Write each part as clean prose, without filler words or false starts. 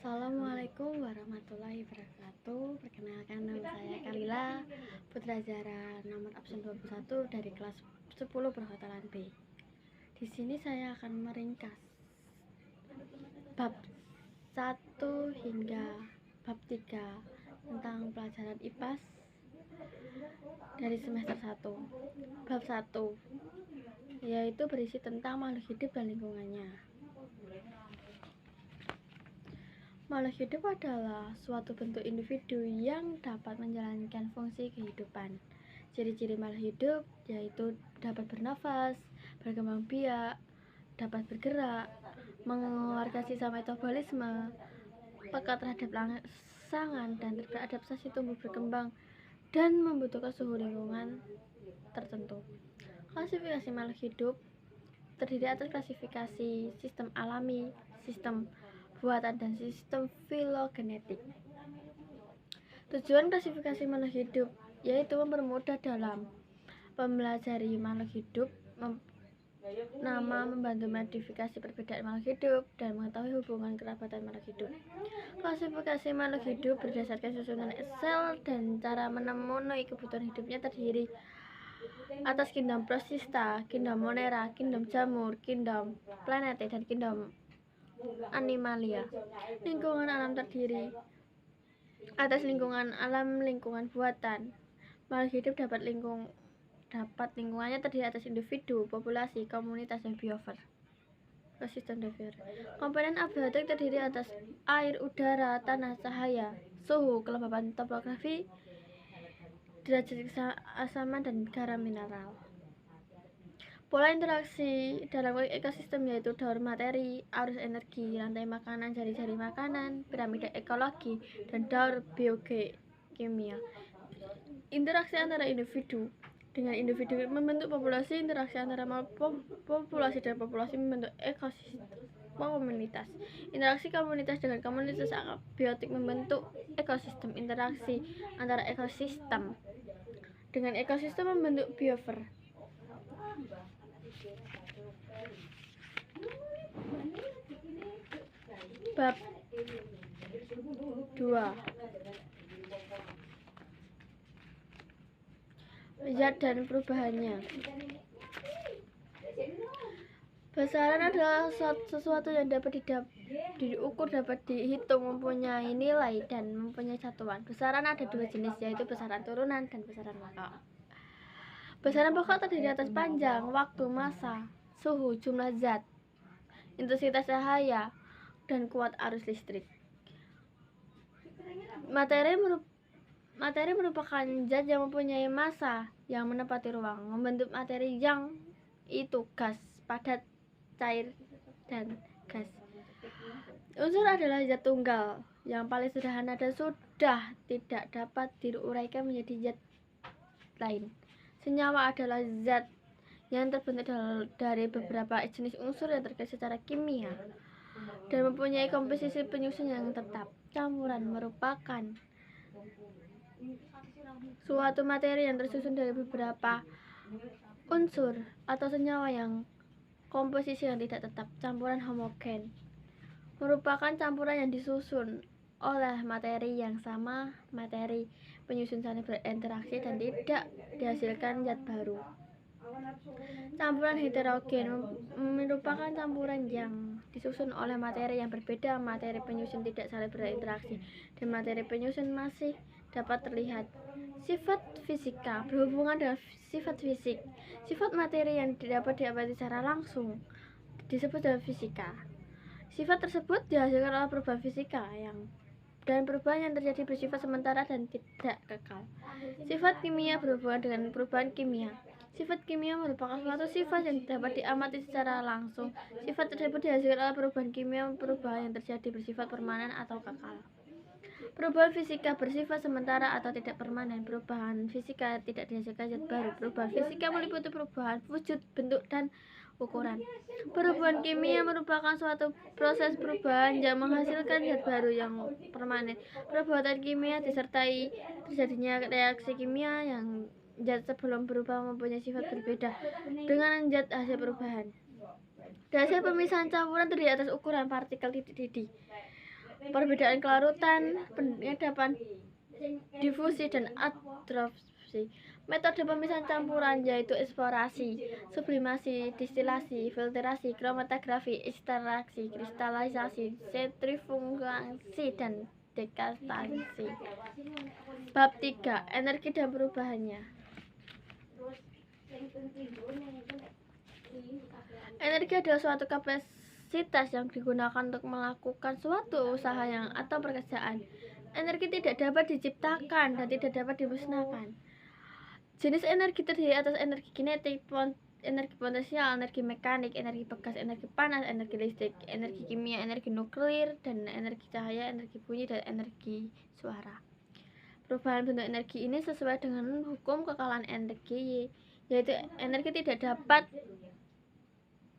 Assalamualaikum warahmatullahi wabarakatuh. Perkenalkan, nama saya Kalila Putra Zara, nomor absen 21 dari kelas 10 Perhotelan B. Di sini saya akan meringkas bab 1 hingga bab 3 tentang pelajaran IPAS dari semester 1. Bab 1 yaitu berisi tentang makhluk hidup dan lingkungannya. Makhluk hidup adalah suatu bentuk individu yang dapat menjalankan fungsi kehidupan. Ciri-ciri makhluk hidup yaitu dapat bernafas, berkembang biak, dapat bergerak, mengeluarkan sisa metabolisme, peka terhadap rangsangan dan beradaptasi tumbuh berkembang, dan membutuhkan suhu lingkungan tertentu. Klasifikasi makhluk hidup terdiri atas klasifikasi sistem alami, sistem buatan, dan sistem filogenetik. Tujuan klasifikasi makhluk hidup yaitu mempermudah dalam mempelajari makhluk hidup, membantu modifikasi perbedaan makhluk hidup, dan mengetahui hubungan kerabatan makhluk hidup. Klasifikasi makhluk hidup berdasarkan susunan sel dan cara memenuhi kebutuhan hidupnya terdiri atas kingdom Protista, kingdom Monera, kingdom Jamur, kingdom Plantae, dan kingdom Animalia. Lingkungan alam terdiri atas lingkungan alam, lingkungan buatan. Makhluk hidup dapat lingkungannya terdiri atas individu, populasi, komunitas, dan biofer. Ekosistem biofer. Komponen abiotik terdiri atas air, udara, tanah, cahaya, suhu, kelembapan topografi, derajat keasaman, dan garam mineral. Pola interaksi dalam ekosistem yaitu daur materi, arus energi, rantai makanan, jari-jari makanan, piramida ekologi, dan daur biokimia. Interaksi antara individu dengan individu membentuk populasi. Interaksi antara populasi dan populasi membentuk ekosistem komunitas. Interaksi komunitas dengan komunitas abiotik membentuk ekosistem. Interaksi antara ekosistem dengan ekosistem membentuk biofer. Bab 2. Zat dan perubahannya. Besaran adalah sesuatu yang dapat diukur, dapat dihitung, mempunyai nilai, dan mempunyai satuan. Besaran ada dua jenis, yaitu besaran turunan dan besaran pokok. Besaran pokok terdiri atas panjang, waktu, massa, suhu, jumlah zat, intensitas cahaya, dan kuat arus listrik. Materi merupakan zat yang mempunyai massa yang menempati ruang, membentuk materi yang itu gas, padat, cair, dan gas. Unsur adalah zat tunggal yang paling sederhana dan sudah tidak dapat diuraikan menjadi zat lain. Senyawa adalah zat yang terbentuk dari beberapa jenis unsur yang terkait secara kimia dan mempunyai komposisi penyusun yang tetap. Campuran merupakan suatu materi yang tersusun dari beberapa unsur atau senyawa yang komposisi yang tidak tetap. Campuran homogen merupakan campuran yang disusun oleh materi yang sama. Materi penyusun saling berinteraksi dan tidak dihasilkan zat baru. Campuran heterogen merupakan campuran yang disusun oleh materi yang berbeda. Materi penyusun tidak saling berinteraksi dan materi penyusun masih dapat terlihat. Sifat fisika berhubungan dengan sifat fisik. Sifat materi yang dapat diamati secara langsung disebut dengan fisika. Sifat tersebut dihasilkan oleh perubahan fisika dan perubahan yang terjadi bersifat sementara dan tidak kekal. Sifat kimia berhubungan dengan perubahan kimia. Sifat kimia merupakan suatu sifat yang dapat diamati secara langsung. Sifat tersebut dihasilkan oleh perubahan kimia, perubahan yang terjadi bersifat permanen atau kekal. Perubahan fisika bersifat sementara atau tidak permanen. Perubahan fisika tidak dihasilkan zat baru. Perubahan fisika meliputi perubahan wujud, bentuk, dan ukuran. Perubahan kimia merupakan suatu proses perubahan yang menghasilkan zat baru yang permanen. Perbuatan kimia disertai terjadinya reaksi kimia yang zat sebelum berubah mempunyai sifat berbeda dengan zat hasil perubahan. Hasil pemisahan campuran terdiri atas ukuran partikel titik. perbedaan kelarutan, penyadapan, difusi, dan adsorpsi. Metode pemisahan campuran yaitu eksplorasi, sublimasi, distilasi, filtrasi, kromatografi, ekstraksi, kristalisasi, sentrifugasi, dan dekastasi. Bab 3. Energi dan perubahannya. Energi adalah suatu kapasitas yang digunakan untuk melakukan suatu usaha atau pekerjaan. Energi tidak dapat diciptakan dan tidak dapat dimusnahkan. Jenis energi terdiri atas energi kinetik, energi potensial, energi mekanik, energi bekas, energi panas, energi listrik, energi kimia, energi nuklir, dan energi cahaya, energi bunyi, dan energi suara. Perubahan bentuk energi ini sesuai dengan hukum kekalahan energi, yaitu energi tidak dapat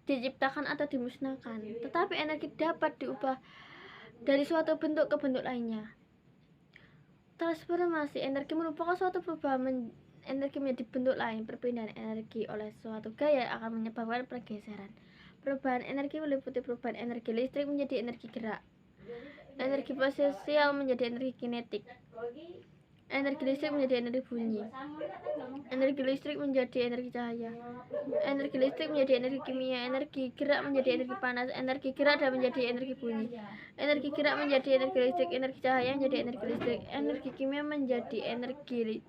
diciptakan atau dimusnahkan, tetapi energi dapat diubah dari suatu bentuk ke bentuk lainnya. Transformasi energi merupakan suatu perubahan energi menjadi bentuk lain. Perpindahan energi oleh suatu gaya akan menyebabkan pergeseran. Perubahan energi meliputi perubahan energi listrik menjadi energi gerak, energi potensial menjadi energi kinetik, energi listrik menjadi energi bunyi, energi listrik menjadi energi cahaya, energi listrik menjadi energi kimia, energi gerak menjadi energi panas, energi gerak dan menjadi energi bunyi, energi gerak menjadi energi listrik, energi cahaya menjadi energi listrik, energi kimia menjadi energi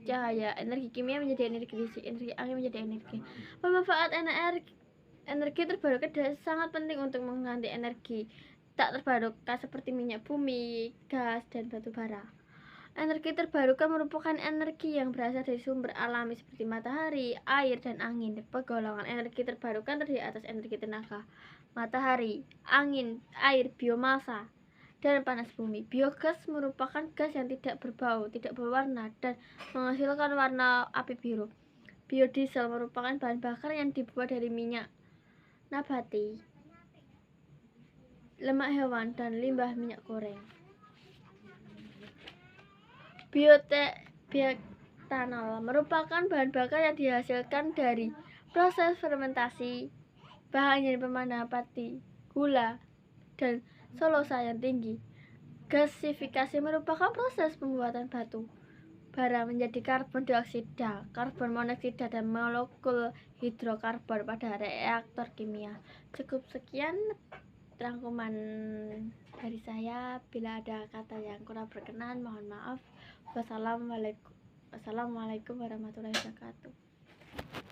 cahaya, energi kimia menjadi energi listrik, energi angin menjadi energi. Pemanfaatan energi terbarukan sangat penting untuk mengganti energi tak terbarukan seperti minyak bumi, gas, dan batu bara. Energi terbarukan merupakan energi yang berasal dari sumber alami seperti matahari, air, dan angin. Penggolongan energi terbarukan terdiri atas energi tenaga matahari, angin, air, biomasa, dan panas bumi. Biogas merupakan gas yang tidak berbau, tidak berwarna, dan menghasilkan warna api biru. Biodiesel merupakan bahan bakar yang dibuat dari minyak nabati, lemak hewan, dan limbah minyak goreng. Bioetanol merupakan bahan bakar yang dihasilkan dari proses fermentasi bahan yang nabati, gula, dan selulosa yang tinggi. Gasifikasi merupakan proses pembuatan batu bara menjadi karbon dioksida, karbon monoksida, dan molekul hidrokarbon pada reaktor kimia. Cukup sekian rangkuman dari saya. Bila ada kata yang kurang berkenan, mohon maaf. Wassalamualaikum warahmatullahi wabarakatuh.